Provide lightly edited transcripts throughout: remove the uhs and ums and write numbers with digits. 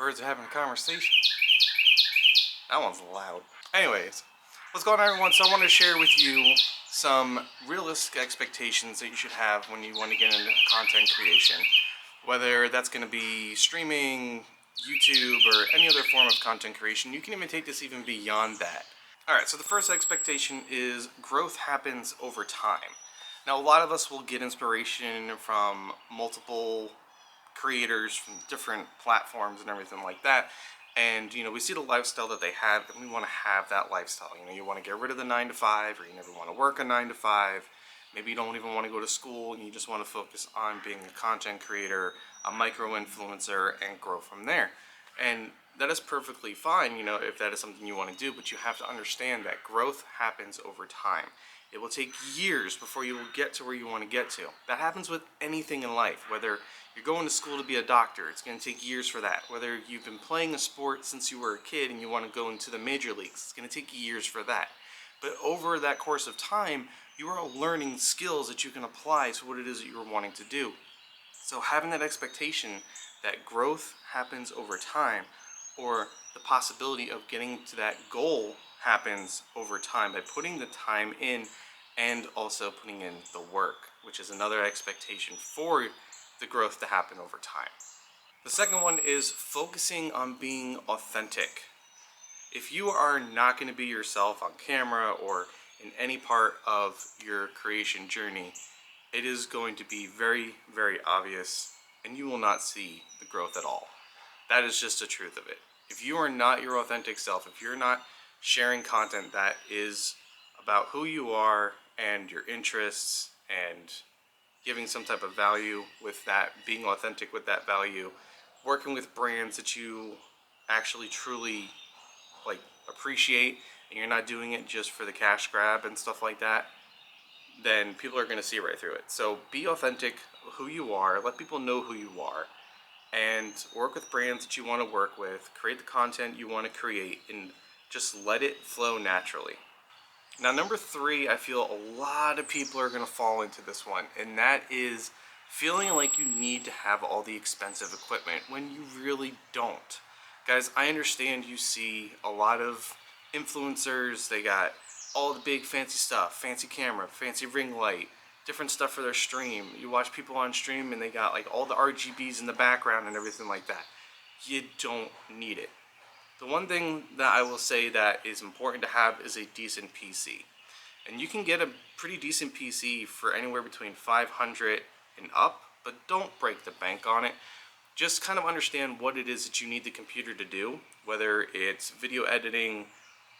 Birds are having a conversation. That one's loud. Anyways, what's going on, everyone? So I want to share with you some realistic expectations that you should have when you want to get into content creation. Whether that's going to be streaming, YouTube, or any other form of content creation, you can even take this even beyond that. Alright, so the first expectation is growth happens over time. Now, a lot of us will get inspiration from multiple creators from different platforms and everything like that. And, we see the lifestyle that they have, and we want to have that lifestyle. You want to get rid of the 9 to 5, or you never want to work a 9 to 5. Maybe you don't even want to go to school, and you just want to focus on being a content creator, a micro-influencer, and grow from there. And that is perfectly fine, if that is something you want to do, but you have to understand that growth happens over time. It will take years before you will get to where you want to get to. That happens with anything in life. Whether you're going to school to be a doctor, it's going to take years for that. Whether you've been playing a sport since you were a kid and you want to go into the major leagues, it's going to take years for that. But over that course of time, you are learning skills that you can apply to what it is that you're wanting to do. So having that expectation that growth happens over time, or the possibility of getting to that goal happens over time by putting the time in and also putting in the work, which is another expectation for the growth to happen over time. The second one is focusing on being authentic. If you are not going to be yourself on camera or in any part of your creation journey, it is going to be very, very obvious, and you will not see the growth at all. That is just the truth of it. If you are not your authentic self, if you're not sharing content that is about who you are and your interests and giving some type of value with that, being authentic with that value, working with brands that you actually truly appreciate, and you're not doing it just for the cash grab and stuff like that, then people are going to see right through it. So be authentic, who you are, let people know who you are, and work with brands that you want to work with, create the content you want to create, and just let it flow naturally. Now, number 3, I feel a lot of people are going to fall into this one, and that is feeling like you need to have all the expensive equipment when you really don't. Guys, I understand you see a lot of influencers, they got all the big fancy stuff, fancy camera, fancy ring light, different stuff for their stream. You watch people on stream and they got all the RGBs in the background and everything like that. You don't need it. The one thing that I will say that is important to have is a decent PC. And you can get a pretty decent PC for anywhere between $500 and up, but don't break the bank on it. Just kind of understand what it is that you need the computer to do, whether it's video editing,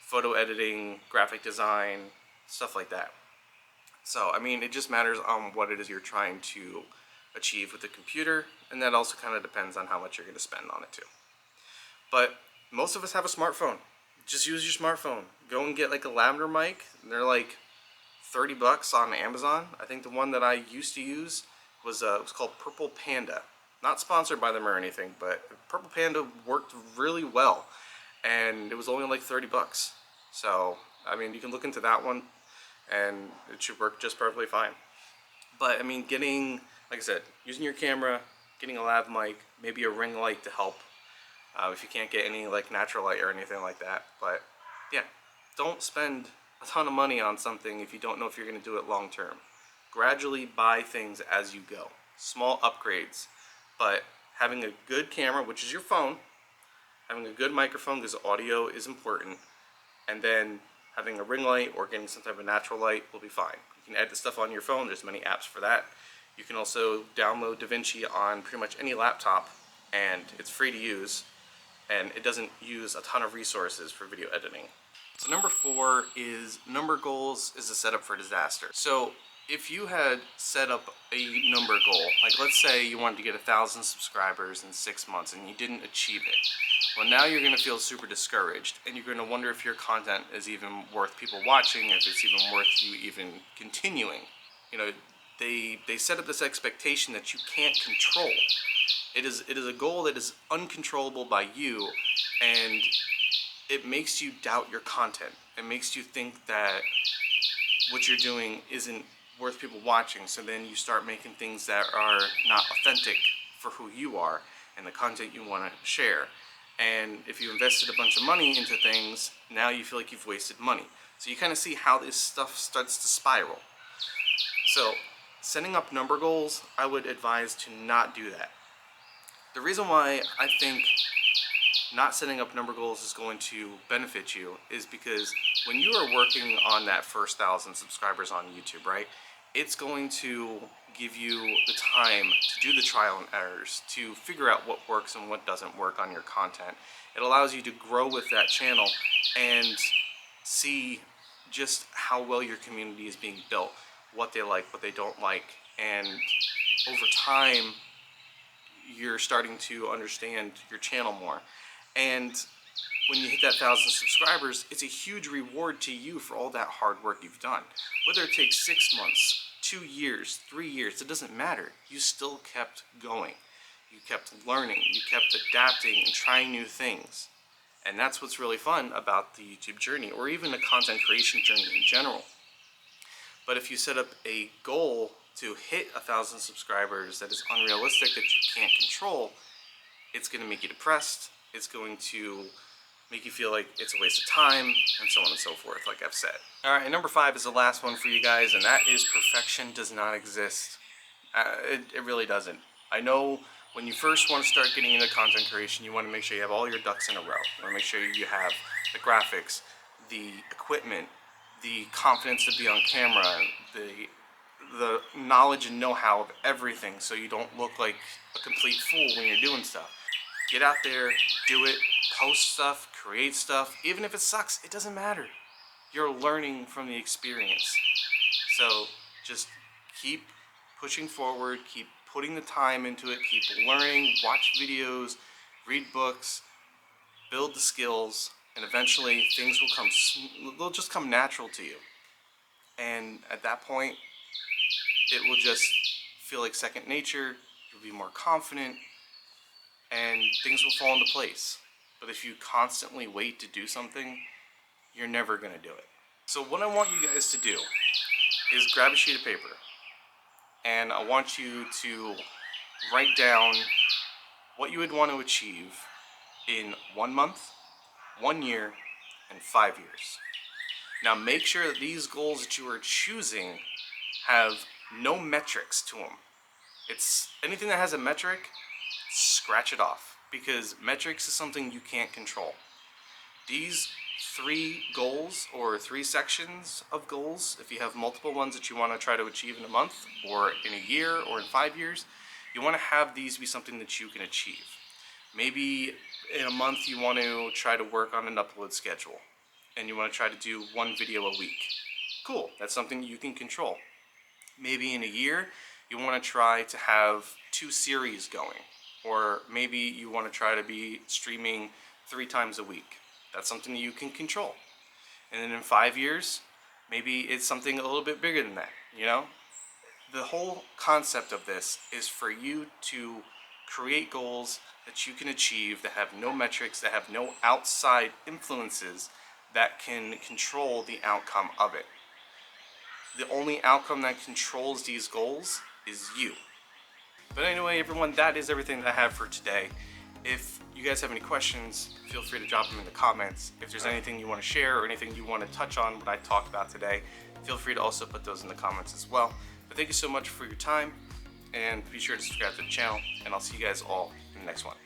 photo editing, graphic design, stuff like that. So, it just matters on what it is you're trying to achieve with the computer, and that also kind of depends on how much you're going to spend on it too. But most of us have a smartphone. Just use your smartphone. Go and get a lavender mic. They're $30 on Amazon. I think the one that I used to use was called Purple Panda. Not sponsored by them or anything, but Purple Panda worked really well, and it was only $30. So, you can look into that one, and it should work just perfectly fine. But, getting, like I said, using your camera, getting a lav mic, maybe a ring light to help, if you can't get any natural light or anything like that. But, yeah, don't spend a ton of money on something if you don't know if you're going to do it long term. Gradually buy things as you go. Small upgrades. But having a good camera, which is your phone, having a good microphone because audio is important, and then having a ring light or getting some type of natural light will be fine. You can edit stuff on your phone. There's many apps for that. You can also download DaVinci on pretty much any laptop, and it's free to use, and it doesn't use a ton of resources for video editing. So number 4 is number goals is a setup for disaster. So if you had set up a number goal, let's say you wanted to get 1,000 subscribers in 6 months and you didn't achieve it, well, now you're going to feel super discouraged, and you're going to wonder if your content is even worth people watching, if it's even worth you even continuing. They set up this expectation that you can't control. It is a goal that is uncontrollable by you, and it makes you doubt your content. It makes you think that what you're doing isn't worth people watching, so then you start making things that are not authentic for who you are and the content you want to share. And if you invested a bunch of money into things, now you feel like you've wasted money. So you kind of see how this stuff starts to spiral. So setting up number goals, I would advise to not do that. The reason why I think not setting up number goals is going to benefit you is because when you are working on that first 1,000 subscribers on YouTube, right, it's going to give you the time to do the trial and errors, to figure out what works and what doesn't work on your content. It allows you to grow with that channel and see just how well your community is being built, what they like, what they don't like, and over time you're starting to understand your channel more. And when you hit that 1,000 subscribers, it's a huge reward to you for all that hard work you've done. Whether it takes 6 months, 2 years, 3 years, it doesn't matter. You still kept going. You kept learning, you kept adapting and trying new things. And that's what's really fun about the YouTube journey, or even the content creation journey in general. But if you set up a goal to hit 1,000 subscribers that is unrealistic, that you can't control, it's going to make you depressed. It's going to make you feel like it's a waste of time, and so on and so forth, like I've said. Alright, and number 5 is the last one for you guys, and that is perfection does not exist. It really doesn't. I know when you first want to start getting into content creation, you want to make sure you have all your ducks in a row. You want to make sure you have the graphics, the equipment, the confidence to be on camera, the knowledge and know-how of everything, so you don't look like a complete fool when you're doing stuff. Get out there, do it, post stuff, create stuff. Even if it sucks, it doesn't matter. You're learning from the experience. So just keep pushing forward, keep putting the time into it, keep learning, watch videos, read books, build the skills, and eventually things will come, they'll just come natural to you. And at that point, it will just feel like second nature, you'll be more confident, and things will fall into place. But if you constantly wait to do something, you're never going to do it. So what I want you guys to do is grab a sheet of paper, and I want you to write down what you would want to achieve in 1 month, 1 year, and 5 years. Now make sure that these goals that you are choosing have no metrics to them. It's anything that has a metric, scratch it off, because metrics is something you can't control. These 3 goals, or 3 sections of goals, if you have multiple ones that you want to try to achieve in a month or in a year or in 5 years, you want to have these be something that you can achieve. Maybe in a month you want to try to work on an upload schedule and you want to try to do 1 video a week. Cool, that's something you can control. Maybe in a year you want to try to have 2 series going, or maybe you want to try to be streaming 3 times a week. That's something that you can control. And then in 5 years, maybe it's something a little bit bigger than that, you know? The whole concept of this is for you to create goals that you can achieve, that have no metrics, that have no outside influences that can control the outcome of it. The only outcome that controls these goals is you. But anyway, everyone, that is everything that I have for today. If you guys have any questions, feel free to drop them in the comments. If there's anything you want to share or anything you want to touch on what I talked about today, feel free to also put those in the comments as well. But thank you so much for your time, and be sure to subscribe to the channel, and I'll see you guys all in the next one.